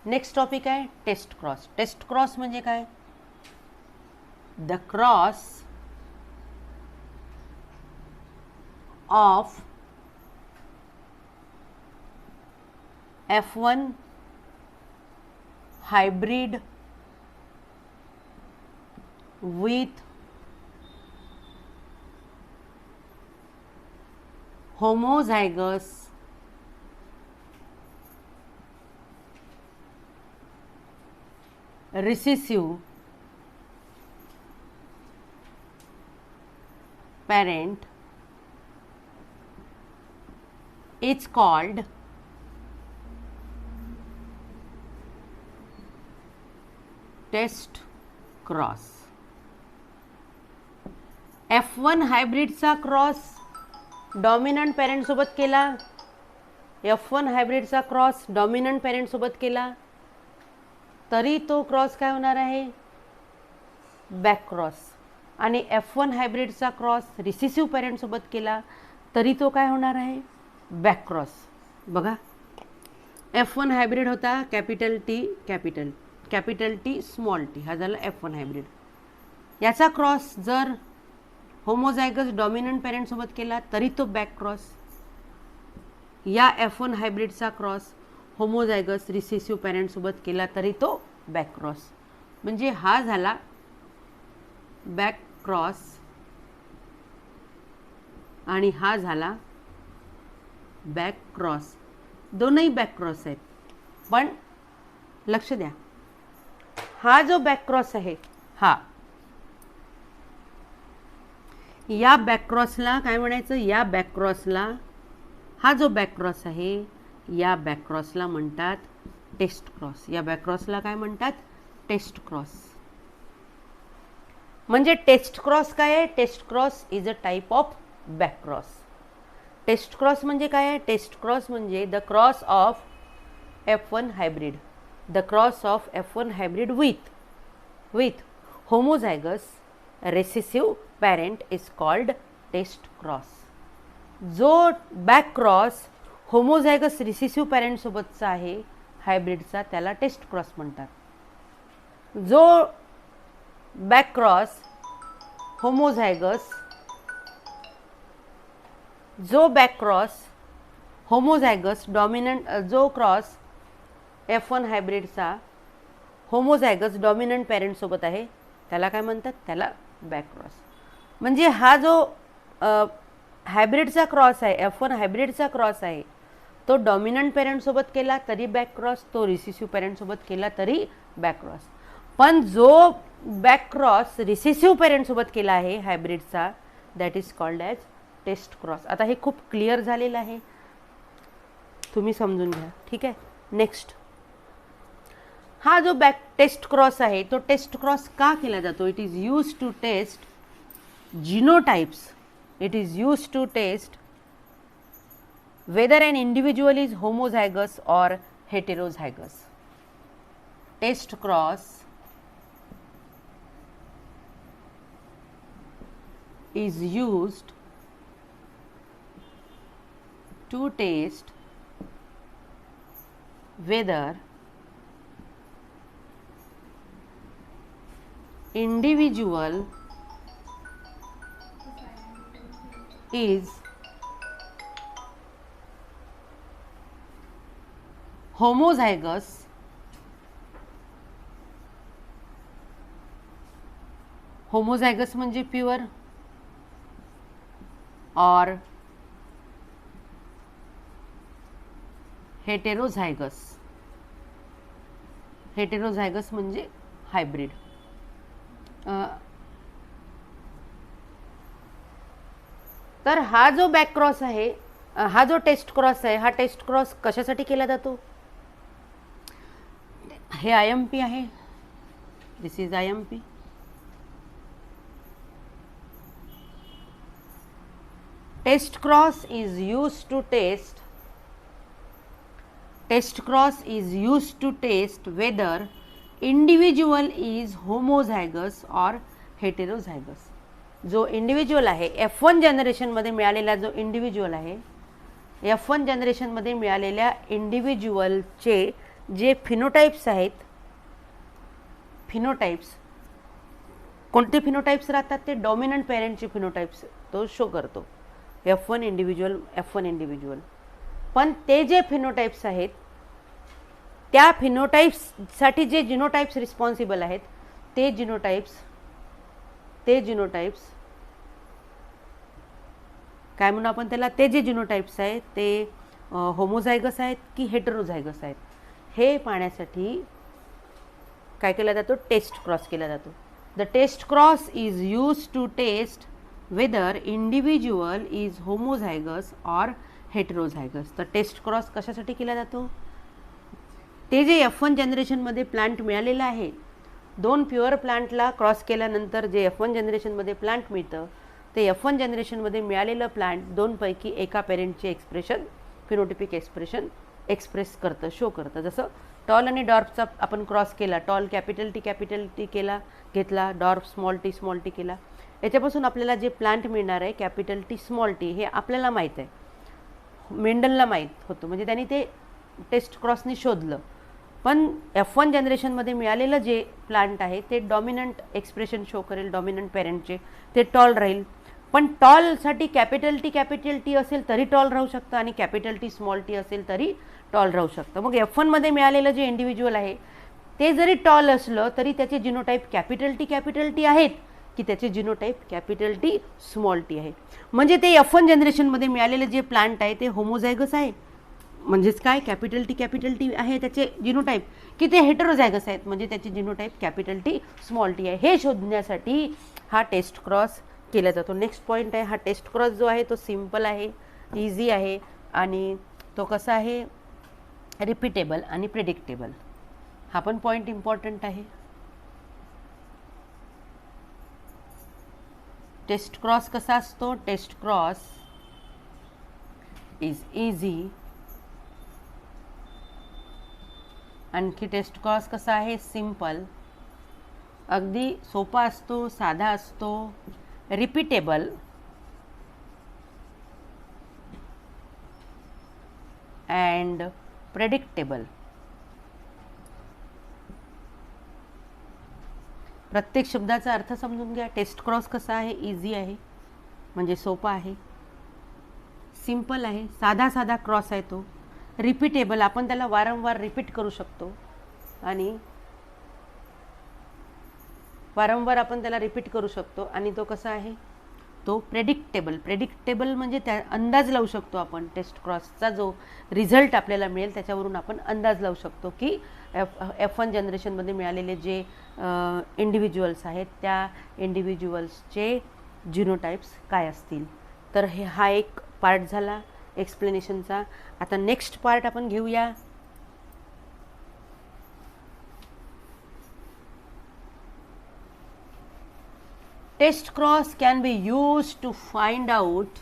Next topic आहे test cross. Test cross म्हणजे काय? The cross of F1 hybrid with homozygous recessive parent is called test cross. F1 हायब्रिडचा cross dominant parent सोबत केला. F1 हायब्रिडचा cross dominant parent सोबत केला तरी तो क्रॉस काय होणार आहे? Back cross. आणि F1 हायब्रिडचा क्रॉस रिसेसिव्ह पॅरेंट सोबत केला तरी तो काय होणार आहे? Back cross. बघा F1 हायब्रिड होता कॅपिटल टी स्मॉल टी, हा झाला F1 हायब्रिड. याचा क्रॉस जर होमोझायगस डॉमिनंट पॅरेंट सोबत केला तरी तो बॅक क्रॉस. या F1 हायब्रिडचा क्रॉस होमोझायगस रिसेसिव्ह पॅरेंट सोबत केला तरी तो बॅक क्रॉस. म्हणजे हा झाला बॅक क्रॉस आणि हा झाला बॅक क्रॉस. दोनही बॅक क्रॉस आहेत. पण लक्ष द्या, हा जो बॅक क्रॉस आहे हा या बॅक क्रॉसला काय म्हणायचं? या बॅक क्रॉसला, हा जो बॅक क्रॉस आहे या बॅक क्रॉसला म्हणतात टेस्ट क्रॉस. या बॅक क्रॉसला काय म्हणतात? Test cross. म्हणजे टेस्ट क्रॉस काय आहे? Test cross is a type of back cross. Test cross म्हणजे काय आहे? टेस्ट क्रॉस म्हणजे the cross of F1 hybrid. The cross of F1 hybrid with homozygous recessive parent is called test cross. जो back cross homozygous recessive parent सोबतचा आहे हायब्रिडचा त्याला test cross म्हणतात. जो बॅक क्रॉस होमोझायगस डॉमिनंट, जो cross F1 हायब्रिडचा homozygous dominant parent सोबत आहे त्याला काय म्हणतात? त्याला बॅक क्रॉस. म्हणजे हा जो हायब्रिडचा क्रॉस आहे, F1 हायब्रिडचा क्रॉस आहे, तो डॉमिनंट पॅरेंट सोबत केला तरी बॅक क्रॉस, तो रिसेसिव्ह पॅरेंट सोबत केला तरी बॅक क्रॉस. पण जो बॅक क्रॉस रिसेसिव्ह पॅरेंट सोबत केला आहे हायब्रिडचा that is called as test cross. आता हे खूप क्लिअर झालेलं आहे, तुम्ही समजून घ्या. ठीक आहे. नेक्स्ट, हा जो बॅक टेस्ट क्रॉस आहे तो टेस्ट क्रॉस का केला जातो? It is use to test genotypes. It is use to test whether an individual is homozygous or heterozygous. Test cross is used to test whether individual is homozygous म्हणजे pure or heterozygous म्हणजे hybrid. तर हा जो back cross आहे, हा जो test cross आहे, हा टेस्ट क्रॉस कशासाठी केला जातो? हे IMP आहे. दिस is IMP. Test cross is used to test whether individual is homozygous or heterozygous. जो इंडिव्हिज्युअल आहे F1 जनरेशनमध्ये मिळालेला जो इंडिव्हिज्युअल आहे, F1 जनरेशनमध्ये मिळालेल्या इंडिव्हिज्युअलचे जे फिनोटाइप्स आहेत, फिनोटाइप्स कोणते फिनोटाइप्स राहतात, ते डॉमिनंट पेरेंटचे फिनोटाइप्स तो शो करतो, F1 इंडिव्हिज्युअल, F1 इंडिव्हिज्युअल. पण ते जे फिनोटाइप्स आहेत, त्या फिनोटाइप्ससाठी जे जिनोटाइप्स रिस्पॉन्सिबल आहेत, ते जिनोटाइप्स काय म्हणू आपण त्याला, ते जे जिनोटाइप्स आहेत ते होमोझायगस आहेत की हेटेरोझायगस आहेत, हे पाहण्यासाठी काय केला जातो, टेस्ट क्रॉस केला जातो. The test cross is use to test whether individual is homozygous or heterozygous. तर टेस्ट क्रॉस कशासाठी केला जातो, ते जे F1 जनरेशनमध्ये प्लांट मिळालेलं आहे, 2 प्युअर प्लांटला क्रॉस केल्यानंतर जे F1 जनरेशनमध्ये प्लांट मिळतं, ते F1 जनरेशनमध्ये मिळालेलं प्लांट 2 पैकी एका पेरेंटचे एक्सप्रेशन, फिनोटिपिक एक्सप्रेशन एक्सप्रेस करतं, शो करतं. जसं टॉल आणि डॉर्फचा आपण क्रॉस केला, टॉल कॅपिटल टी केला घेतला, डॉर्फ स्मॉल टी केला, याच्यापासून आपल्याला जे प्लांट मिळणार आहे कॅपिटल टी स्मॉल टी, हे आपल्याला माहीत आहे, मेंडलला माहीत होतं, म्हणजे त्यांनी ते टेस्ट क्रॉसनी शोधलं. पण F1 जनरेशनमध्ये मिळालेलं जे प्लांट आहे ते डॉमिनंट एक्सप्रेशन शो करेल, डॉमिनंट पेरेंटचे, ते टॉल राहील. पण टॉलसाठी कॅपिटल टी असेल तरी टॉल राहू शकतं आणि कॅपिटल टी स्मॉल टी असेल तरी टॉल राहू शकतं. मग F1मध्ये मिळालेलं जे इंडिव्हिज्युअल आहे ते जरी टॉल असलं तरी त्याचे जिनोटाईप कॅपिटल टी आहेत की त्याचे जिनोटाईप कॅपिटल टी स्मॉल टी आहे. म्हणजे ते F1 जनरेशनमध्ये मिळालेलं जे प्लांट आहे ते होमोझायगस आहे, म्हणजेच काय, कॅपिटल टी आहे त्याचे जिनोटाईप, की ते हेटेरोझायगस आहेत, म्हणजे त्याचे जिनोटाईप कॅपिटल टी स्मॉल टी आहे. हे शोधण्यासाठी हा टेस्ट क्रॉस केला जातो. नेक्स्ट पॉईंट आहे, हा टेस्ट क्रॉस जो आहे तो सिम्पल आहे, इझी आहे आणि तो कसा आहे, रिपीटेबल आणि प्रेडिक्टेबल. हा पण पॉईंट इम्पॉर्टंट आहे. टेस्ट क्रॉस कसा असतो, टेस्ट क्रॉस इज इझी. आणखी टेस्ट क्रॉस कसा आहे, सिम्पल, अगदी सोपा असतो, साधा असतो, रिपीटेबल अँड प्रेडिक्टेबल. प्रत्येक शब्दाचा अर्थ समजून घ्या. टेस्ट क्रॉस कसा आहे, इझी आहे म्हणजे सोपा आहे, सिम्पल आहे, साधा क्रॉस आहे तो, रिपीटेबल, आपण त्याला वारंवार रिपीट करू शकतो आणि आणि तो कसा आहे, तो प्रेडिक्टेबल म्हणजे त्या अंदाज लावू शकतो आपण. टेस्ट क्रॉसचा जो रिझल्ट आपल्याला मिळेल त्याच्यावरून आपण अंदाज लावू शकतो की F1 जनरेशनमध्ये मिळालेले जे इंडिव्हिज्युअल्स आहेत त्या इंडिव्हिज्युअल्सचे जिनोटाइप्स काय असतील. तर हा एक पार्ट झाला एक्सप्लेनेशनचा. आता नेक्स्ट पार्ट आपण घेऊया. Test cross can be used to find out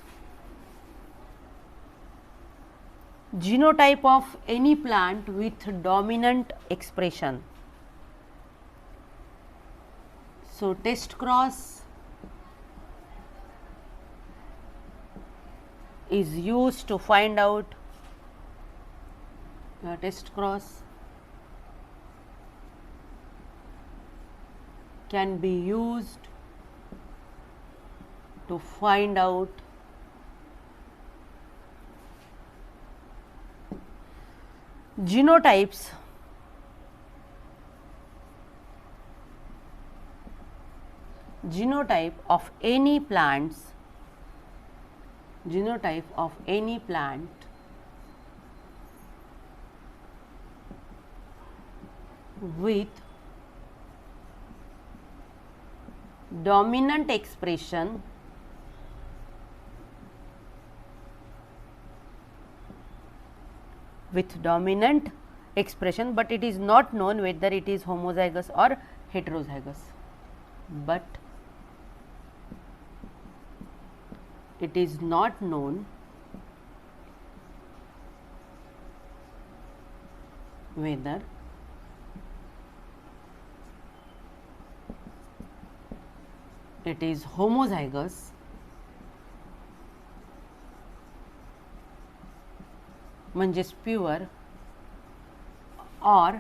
genotype of any plant with dominant expression. So test cross is used to find out test cross can be used to find out genotypes of any plant with dominant expression but it is not known whether it is homozygous or heterozygous. But it is not known whether it is homozygous म्हणजेच pure or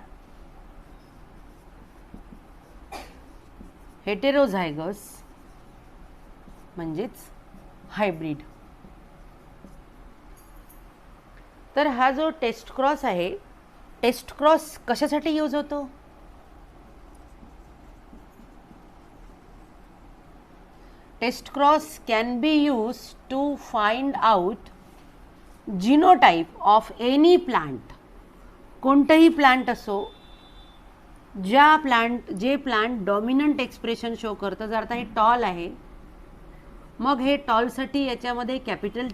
heterozygous म्हणजेच hybrid. तर हा जो test cross आहे, test cross कशासाठी use होतो? Test cross can be use to find out genotype of any plant. कोणतंही plant असो, जे प्लांट डॉमिनंट एक्सप्रेशन शो करतं. जर आता हे टॉल आहे, मग हे टॉलसाठी याच्यामध्ये कॅपिटल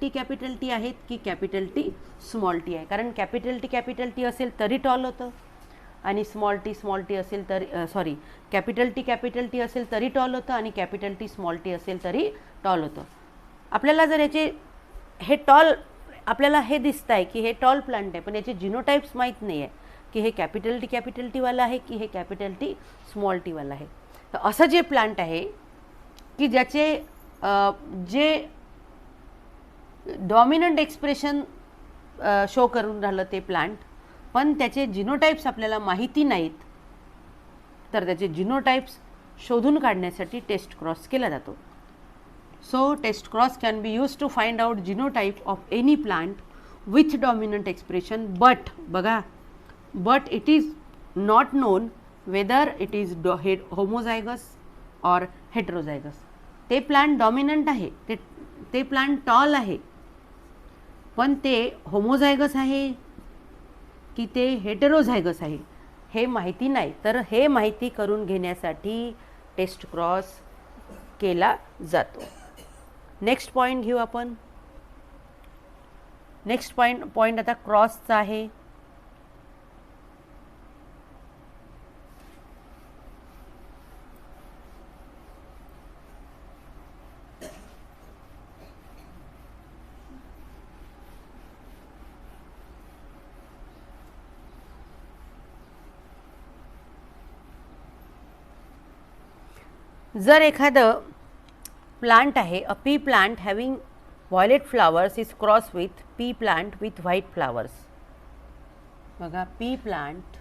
टी आहेत की कॅपिटल टी स्मॉल टी आहे? कारण कॅपिटल टी असेल तरी टॉल होतं आणि स्मॉल टी असेल तर कॅपिटल टी असेल तरी टॉल होतं आणि कॅपिटल टी स्मॉल टी असेल तरी टॉल होतं. आपल्याला जर याचे हे टॉल, आपल्याला हे दिसतं आहे की हे टॉल प्लांट आहे, पण याचे जिनोटाइप्स माहीत नाही आहे की हे कॅपिटल टीवाला आहे की हे कॅपिटल टी स्मॉल टीवाला आहे. तर असं जे प्लांट आहे की ज्याचे जे डॉमिनंट एक्सप्रेशन शो करून राहिलं ते प्लांट, पण त्याचे जिनोटाइप्स आपल्याला माहिती नाहीत, तर त्याचे जिनोटाइप्स शोधून काढण्यासाठी टेस्ट क्रॉस केला जातो. So test cross can be use to find out genotype of any plant with dominant expression, but it is not known whether it is homozygous or heterozygous. ते प्लांट डॉमिनंट आहे, ते plant tall आहे, पण ते homozygous आहे की ते heterozygous आहे हे माहिती नाही. तर हे माहिती करून घेण्यासाठी टेस्ट क्रॉस केला जातो. नेक्स्ट पॉईंट घेऊ आपण. नेक्स्ट पॉईंट आता क्रॉसचा आहे. जर एखादं प्लांट आहे, a pea plant having violet flowers is cross with pea plant with white flowers. बघा, पी प्लांट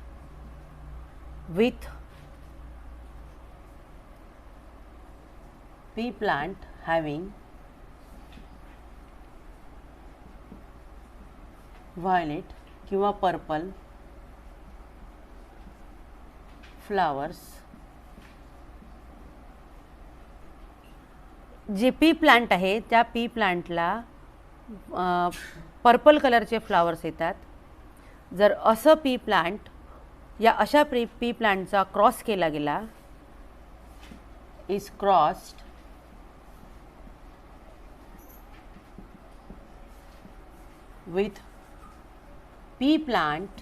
हॅविंग व्हायलेट किंवा पर्पल फ्लावर्स. जे पी प्लांट आहे त्या पी प्लांटला पर्पल कलरचे फ्लावर्स येतात. जर असं पी प्लांट या अशा पी प्लांटचा क्रॉस केला गेला, is crossed with pea plant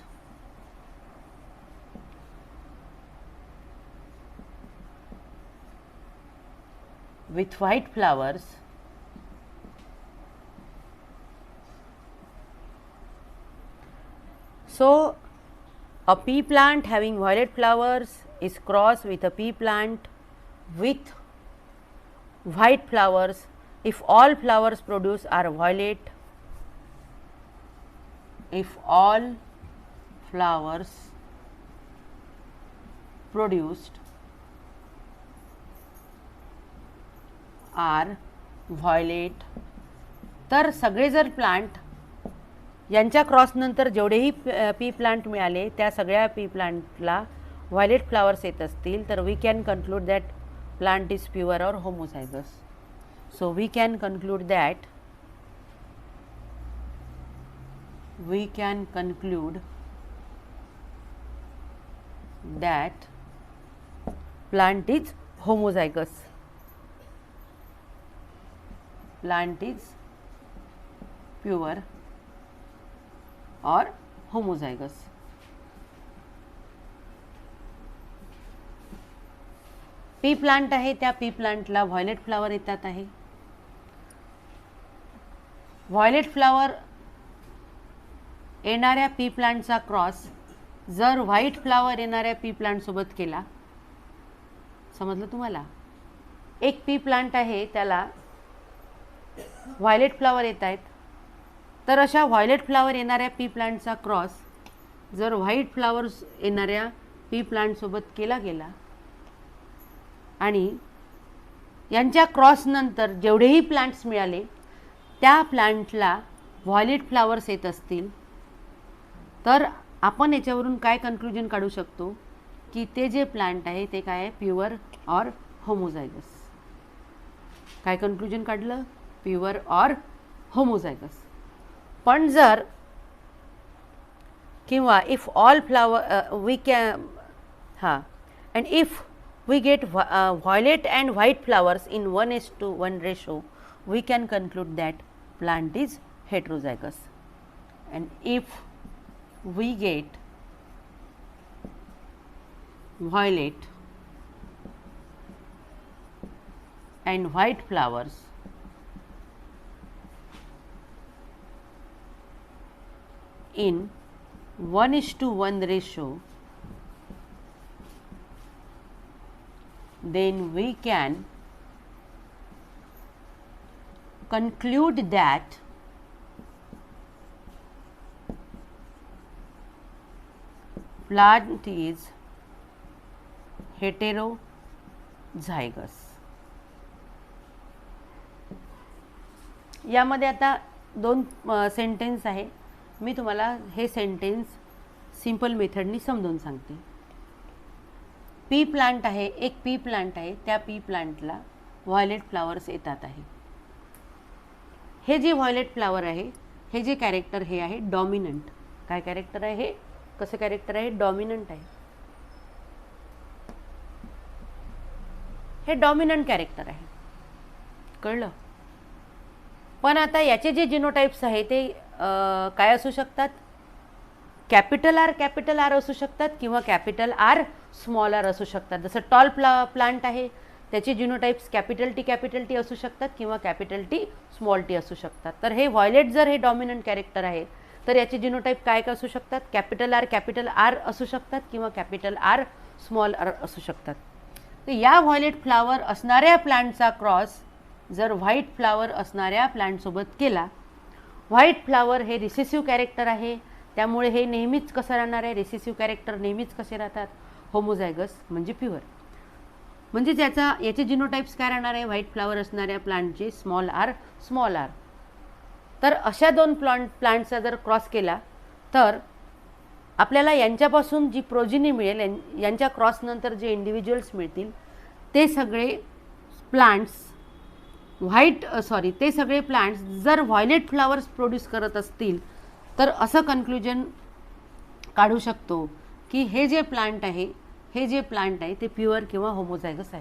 with white flowers, so a pea plant having violet flowers is crossed with a pea plant with white flowers if all flowers produced are violet. If all flowers produced are violet. तर सगळे जर plant यांच्या क्रॉसनंतर जेवढेही P plant मिळाले त्या सगळ्या P प्लांटला violet flowers येत असतील, तर we can conclude that plant is pure or homozygous. So we can conclude that plant is homozygous. Plant is pure or homozygous. Pea plant आहे, त्या पी प्लांटला व्हायलेट फ्लावर येतात आहे. व्हायलेट फ्लावर येणाऱ्या pea प्लांटचा क्रॉस जर white flower येणाऱ्या pea plant सोबत केला, समजलं तुम्हाला? एक पी प्लांट आहे त्याला व्हायलेट फ्लावर येत आहेत, तर अशा व्हायलेट फ्लावर येणाऱ्या पी प्लांटचा क्रॉस जर व्हाईट फ्लावर्स येणाऱ्या पी प्लांटसोबत केला गेला आणि यांच्या क्रॉसनंतर जेवढेही प्लांट्स मिळाले त्या प्लांटला व्हायलेट फ्लावर्स येत असतील तर आपण याच्यावरून काय कन्क्लुजन काढू शकतो की ते जे प्लांट आहे ते काय आहे, प्युअर ऑर होमोझायगस. काय कन्क्लुजन काढलं? Pure or homozygous. पण जर किंवा if all flower we can and if we get violet and white flowers in 1:1 ratio, we can conclude that plant is heterozygous. And if we get violet and white flowers in 1:1 ratio, then we can conclude that plant is heterozygous. यामध्ये आता दोन sentence आहे. मी तुम्हाला हे sentence simple मेथडनी समजावून सांगते. P plant आहे, एक पी प्लांट आहे, त्या पी प्लांटला व्हायलेट फ्लावर्स येतात आहे. हे जे व्हायलेट फ्लावर आहे, हे जे कॅरेक्टर हे आहे डॉमिनंट. काय कॅरेक्टर आहे हे? कसं कॅरेक्टर आहे? डॉमिनंट आहे. हे डॉमिनंट कॅरेक्टर आहे. कळलं? पण आता याचे जे जिनोटाइप्स आहे ते काय असू शकतात? कॅपिटल आर असू शकतात किंवा कॅपिटल आर स्मॉल आर असू शकतात. जसं टॉल प्लांट आहे त्याचे जिनोटाइप्स कॅपिटल टी असू शकतात किंवा कॅपिटल टी स्मॉल टी असू शकतात. तर हे व्हायलेट जर हे डॉमिनंट कॅरेक्टर आहे तर याचे जिनोटाइप काय असू शकतात? कॅपिटल आर असू शकतात किंवा कॅपिटल आर स्मॉल आर असू शकतात. तर या व्हायलेट फ्लावर असणाऱ्या प्लांटचा क्रॉस जर व्हाईट फ्लावर असणाऱ्या प्लांटसोबत केला, व्हाईट फ्लावर हे रिसेसिव्ह कॅरेक्टर आहे, त्यामुळे हे नेहमीच कसं राहणार आहे? रिसेसिव्ह कॅरेक्टर नेहमीच कसे राहतात? होमोझायगस म्हणजे प्युअर. म्हणजे याचे जिनोटाइप्स काय राहणार आहे? व्हाईट फ्लावर असणाऱ्या प्लांटचे स्मॉल आर. तर अशा दोन प्लांटचा जर क्रॉस केला तर आपल्याला यांच्यापासून जी प्रोजिनी मिळेल, यांच्या क्रॉसनंतर जे इंडिव्हिज्युअल्स मिळतील ते सगळे प्लांट्स ते सगळे प्लांट्स जर व्हायलेट फ्लावर्स प्रोड्यूस करत असतील तर असं कन्क्लुजन काढू शकतो की हे जे प्लांट आहे ते प्युअर किंवा होमोझायगस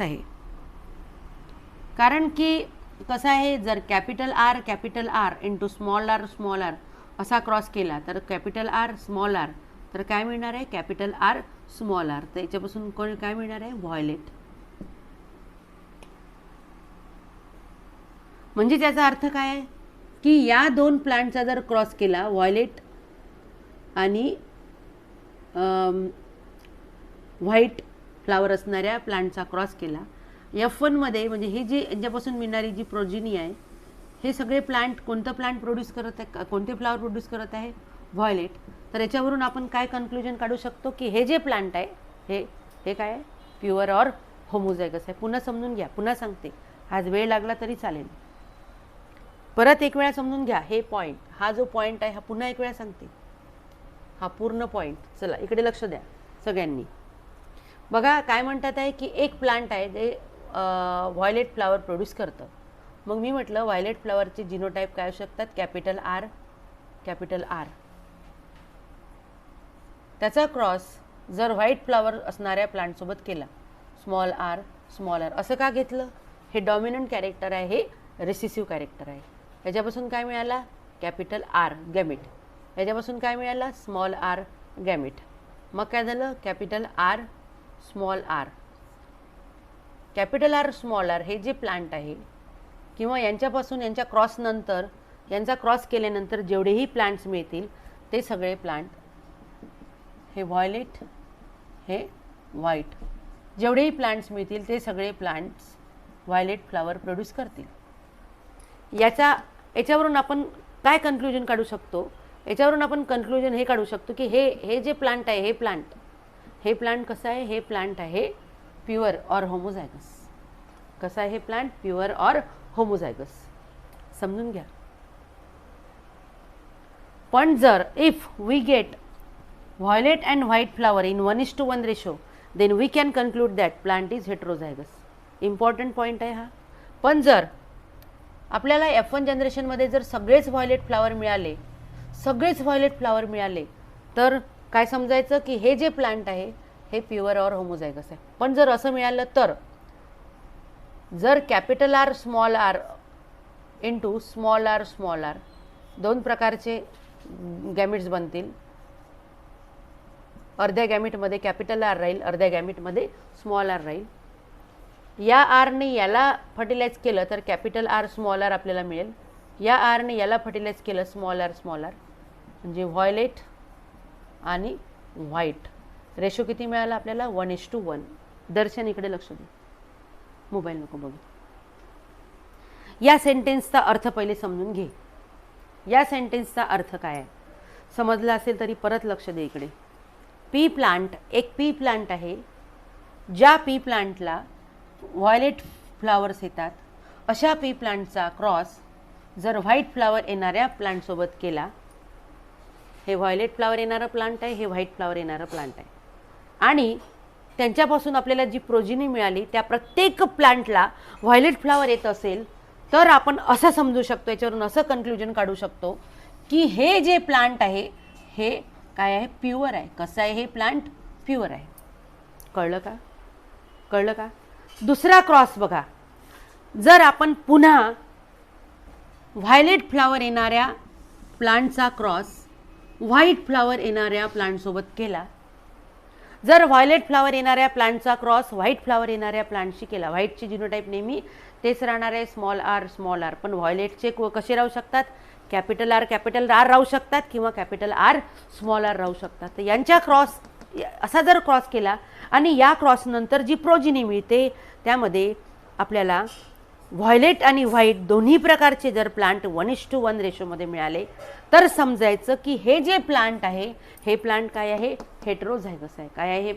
आहे. कारण की कसं आहे, जर capital R into small R असा क्रॉस केला तर कॅपिटल आर स्मॉल आर तर काय मिळणार आहे? Capital R small R. तर याच्यापासून काय मिळणार आहे? व्हायलेट. म्हणजे त्याचा अर्थ काय आहे की या दोन प्लांटचा जर क्रॉस केला, व्हायलेट आणि व्हाईट फ्लावर असणाऱ्या प्लांटचा क्रॉस केला, F1 मध्ये म्हणजे हे जे यांच्यापासून मिळणारी जी प्रोजिनी आहे हे सगळे प्लांट कोणतं प्लांट प्रोड्यूस करत आहे, कोणते फ्लावर प्रोड्यूस करत आहे? व्हायलेट. तर याच्यावरून आपण काय कन्क्लुजन काढू शकतो की हे जे प्लांट आहे हे काय आहे? प्युअर ऑर होमोझायगस आहे. पुन्हा समजून घ्या, पुन्हा सांगते, आज वेळ लागला तरी चालेल. परत एक वेळा समजून घ्या हे पॉईंट. हा जो पॉईंट आहे हा पुन्हा एक वेळा सांगते, हा पूर्ण पॉईंट. चला इकडे लक्ष द्या सगळ्यांनी. बघा काय म्हणतात आहे की एक प्लांट आहे ते व्हायलेट फ्लावर प्रोड्यूस करतं. मग मी म्हटलं व्हायलेट फ्लावरचे जिनोटाइप काय असू शकतात? Capital R. त्याचा क्रॉस जर व्हाईट फ्लावर असणाऱ्या प्लांटसोबत केला, स्मॉल आर. असं का घेतलं? हे डॉमिनंट कॅरेक्टर आहे, हे रिसेसिव्ह कॅरेक्टर आहे. याच्यापासून काय मिळाला? Capital R gamete. याच्यापासून काय मिळाला? Small R gamete. मग काय झालं? Capital R small R. Capital R small R हे जे प्लांट आहे किंवा यांच्यापासून यांच्या क्रॉसनंतर यांचा क्रॉस केल्यानंतर जेवढेही प्लांट्स मिळतील ते सगळे प्लांट हे व्हायलेट, हे व्हाईट, जेवढेही प्लांट्स मिळतील ते सगळे प्लांट्स व्हायलेट फ्लावर प्रोड्यूस करतील. याच्यावरून आपण काय कन्क्लुजन काढू शकतो याच्यावरून आपण कन्क्लुजन हे काढू शकतो की हे जे प्लांट आहे हे प्लांट कसं आहे, हे प्लांट आहे प्युअर ऑर होमोझायगस. कसं आहे हे प्लांट, प्युअर ऑर होमोझायगस. समजून घ्या. पण जर if we get violet and white flower in 1:1 ratio then we can conclude that plant is heterozygous. Important point आहे हा. पण जर आपल्याला F1 जनरेशनमध्ये जर सगळेच व्हायोलेट फ्लावर मिळाले तर काय समजायचं की हे जे प्लांट आहे हे प्युअर ऑर होमोझायगस आहे. पण जर असं मिळालं तर जर capital R into small R दोन प्रकारचे गॅमिट्स बनतील. अर्ध्या गॅमिटमध्ये कॅपिटल आर राहील, अर्ध्या गॅमिटमध्ये स्मॉल आर राहील. या आरने याला फर्टिलाइज केलं तर कॅपिटल आर स्मॉल आर आपल्याला मिळेल. या आरने याला फर्टिलाइज केलं स्मॉल आर म्हणजे व्हायोलेट आणि व्हाईट रेशो किती मिळाला आपल्याला 1:1. दर्शन इकडे लक्ष दे, मोबाईल नको बघू. या सेंटेन्सचा अर्थ पहिले समजून घे. या सेंटेन्सचा अर्थ काय आहे समजला असेल तरी परत लक्ष दे इकडे. पी प्लांट एक पी प्लांट आहे. ज्या पी प्लांटला व्हायोलेट फ्लावर्स येतात अशा पी प्लांटचा क्रॉस जर व्हाईट फ्लावर येणाऱ्या प्लांटसोबत केला, हे व्हायोलेट फ्लावर येणारं प्लांट आहे, हे व्हाईट फ्लावर येणारं प्लांट आहे, आणि त्यांच्यापासून आपल्याला जी प्रोजिनी मिळाली त्या प्रत्येक प्लांटला व्हायोलेट फ्लावर येत असेल तर आपण असं समजू शकतो, याच्यावरून असं कन्क्लुजन काढू शकतो की हे जे प्लांट आहे हे काय आहे, प्युअर आहे. कसं आहे हे प्लांट, प्युअर आहे. कळलं का? दुसरा क्रॉस बघा. जर आपण पुन्हा व्हायोलेट फ्लावर येणाऱ्या प्लांटचा क्रॉस व्हाईट फ्लावर येणाऱ्या प्लांटसोबत केला, जर व्हायोलेट फ्लावर येणाऱ्या प्लांटचा क्रॉस व्हाईट फ्लावर येणाऱ्या प्लांटशी केला, व्हाईटची जिनोटाईप नेहमी तेच राहणार आहे, स्मॉल आर. पण व्हायोलेटचे कसे राहू शकतात, कॅपिटल आर राहू शकतात किंवा कॅपिटल आर स्मॉल आर राहू शकतात. तर यांच्या क्रॉस असा जर क्रॉस केला आणि या क्रॉसनंतर जी प्रोजिनी मिळते त्यामध्ये आपल्याला व्हायोलेट आणि व्हाईट दोन्ही प्रकारचे जर प्लांट 1:1 रेशोमध्ये मिळाले तर समजायचं की हे जे प्लांट आहे हे प्लांट काय आहे, हेट्रोझायगस आहे. काय आहे हे